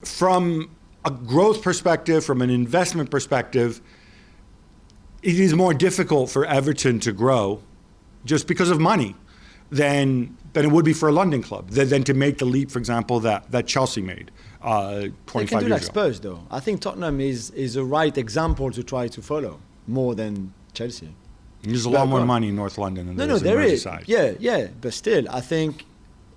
from a growth perspective, from an investment perspective, it is more difficult for Everton to grow just because of money than it would be for a London club, than to make the leap, for example, that Chelsea made 25 They can do years like ago. Spurs, though. I think Tottenham is a right example to try to follow more than Chelsea. There's a lot more money in North London than there is in there is. Merseyside. Yeah, but still, I think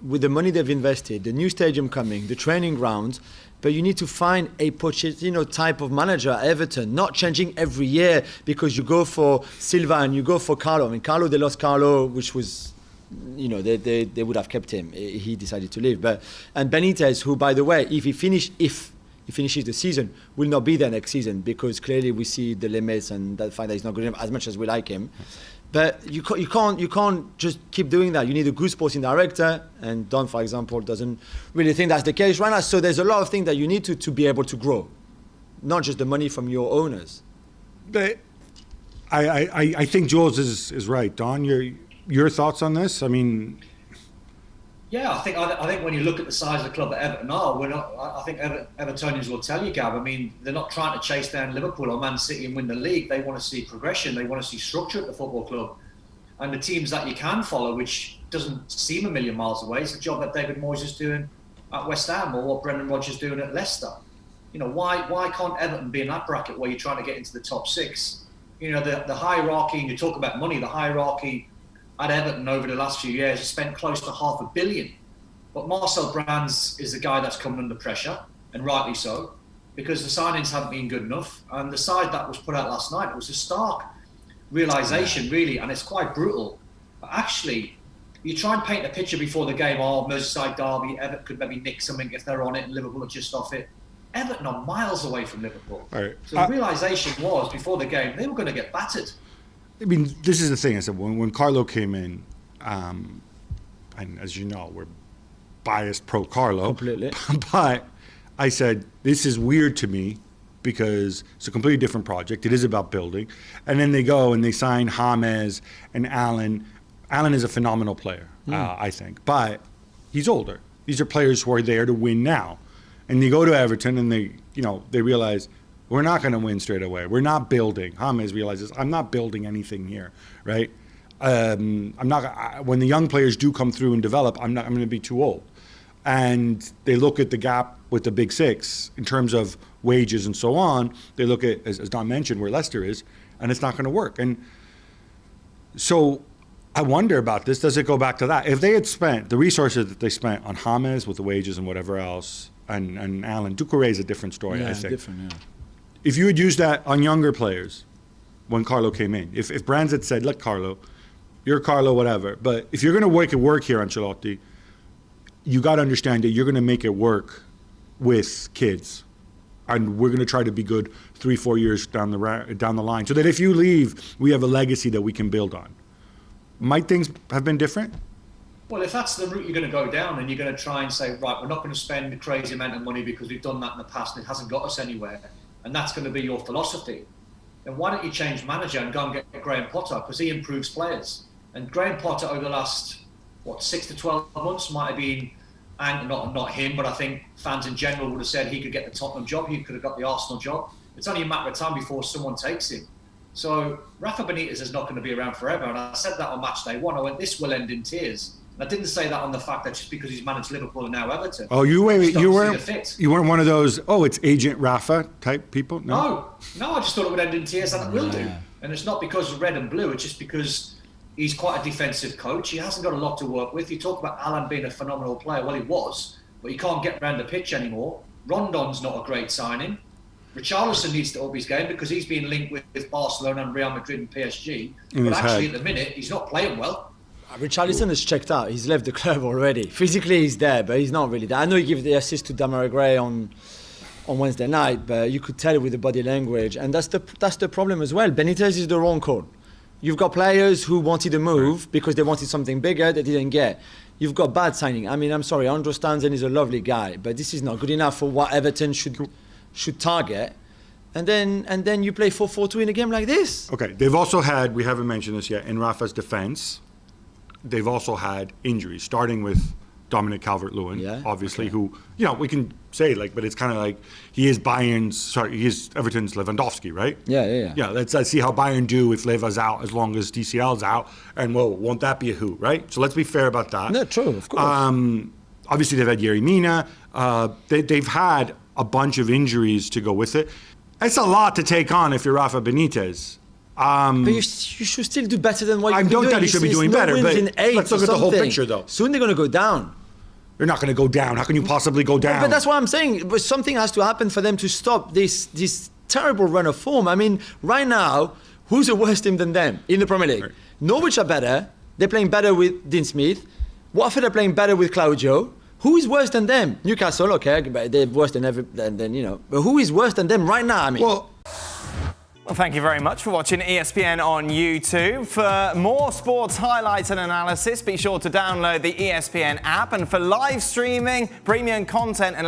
with the money they've invested, the new stadium coming, the training grounds, but you need to find a Pochettino type of manager at Everton, not changing every year because you go for Silva and you go for Carlo. I mean, Carlo, they lost Carlo, which was, they would have kept him. He decided to leave. And Benitez, who, by the way, if he finishes the season, will not be there next season because clearly we see the limits and the fact that he's not good enough as much as we like him. But you can't just keep doing that. You need a good sporting director, and Don, for example, doesn't really think that's the case right now. So there's a lot of things that you need to be able to grow, not just the money from your owners. But I think Jules is right. Don, your thoughts on this? I mean, yeah, I think when you look at the size of the club that Everton are, I think Evertonians will tell you, Gab. I mean, they're not trying to chase down Liverpool or Man City and win the league. They want to see progression. They want to see structure at the football club. And the teams that you can follow, which doesn't seem a million miles away, is the job that David Moyes is doing at West Ham or what Brendan Rodgers is doing at Leicester. Why can't Everton be in that bracket where you're trying to get into the top six? The hierarchy, and you talk about money, the hierarchy at Everton over the last few years has spent close to £500 million. But Marcel Brands is the guy that's coming under pressure, and rightly so, because the signings haven't been good enough. And the side that was put out last night, it was a stark realisation, really, and it's quite brutal. But actually, you try and paint a picture before the game, Merseyside derby, Everton could maybe nick something if they're on it, and Liverpool are just off it. Everton are miles away from Liverpool. Right. So the realisation was, before the game, they were going to get battered. I mean, this is the thing. I said when Carlo came in, and as you know, we're biased pro Carlo. Completely. But I said this is weird to me because it's a completely different project. It is about building, and then they go and they sign James and Allen. Allen is a phenomenal player, I think, but he's older. These are players who are there to win now, and they go to Everton and they realize, we're not going to win straight away. We're not building. James realizes, I'm not building anything here, right? When the young players do come through and develop, I'm going to be too old. And they look at the gap with the big six in terms of wages and so on. They look at, as Don mentioned, where Leicester is, and it's not going to work. And so I wonder about this. Does it go back to that? If they had spent the resources that they spent on James with the wages and whatever else, and Alan, Doucouré is a different story, I think. Different, yeah. If you had used that on younger players when Carlo came in, if Brands had said, look, Carlo, you're Carlo, whatever, but if you're going to make it work here, Ancelotti, you got to understand that you're going to make it work with kids. And we're going to try to be good 3-4 years down the line so that if you leave, we have a legacy that we can build on. Might things have been different? Well, if that's the route you're going to go down and you're going to try and say, right, we're not going to spend a crazy amount of money because we've done that in the past and it hasn't got us anywhere, and that's going to be your philosophy, then why don't you change manager and go and get Graham Potter, because he improves players. And Graham Potter over the last, 6 to 12 months might have been, and not him, but I think fans in general would have said he could get the Tottenham job, he could have got the Arsenal job. It's only a matter of time before someone takes him. So Rafa Benitez is not going to be around forever, and I said that on match day one. I went, this will end in tears. And I didn't say that on the fact that just because he's managed Liverpool and now Everton. Oh, you weren't one of those, it's Agent Rafa type people? No, I just thought it would end in tears, and it will do. And it's not because of red and blue, it's just because he's quite a defensive coach. He hasn't got a lot to work with. You talk about Alan being a phenomenal player. Well, he was, but he can't get around the pitch anymore. Rondon's not a great signing. Richarlison needs to up his game because he's being linked with Barcelona and Real Madrid and PSG. But actually, at the minute, he's not playing well. Richarlison has checked out. He's left the club already. Physically, he's there, but he's not really there. I know he gave the assist to Demarai Gray on Wednesday night, but you could tell it with the body language. And that's the problem as well. Benitez is the wrong call. You've got players who wanted to move because they wanted something bigger they didn't get. You've got bad signing. I mean, I'm sorry, Andros Townsend is a lovely guy, but this is not good enough for what Everton should target. And then you play 4-4-2 in a game like this. Okay, they've also had, we haven't mentioned this yet, in Rafa's defense, they've also had injuries, starting with Dominic Calvert-Lewin, Yeah, obviously, who, you know, we can say, like, but it's kind of like he is Everton's Lewandowski, right? Yeah. Yeah, let's see how Bayern do if Leva's out as long as DCL's out, and, well, won't that be a who, right? So let's be fair about that. No, true, of course. Obviously, they've had Yerry Mina. They've had a bunch of injuries to go with it. It's a lot to take on if you're Rafa Benitez. But you should still do better than what you've been don't doing. doubt he should be doing better, but let's look at the whole picture, though. Soon they're going to go down. You're not going to go down. How can you possibly go down? But that's what I'm saying. But something has to happen for them to stop this terrible run of form. I mean, right now, who's a worse team than them in the Premier League? Right. Norwich are better. They're playing better with Dean Smith. Watford are playing better with Claudio. Who is worse than them? Newcastle, okay, but they're worse than you know. But who is worse than them right now? I mean, Well, thank you very much for watching ESPN on YouTube. For more sports highlights and analysis, be sure to download the ESPN app. And for live streaming, premium content and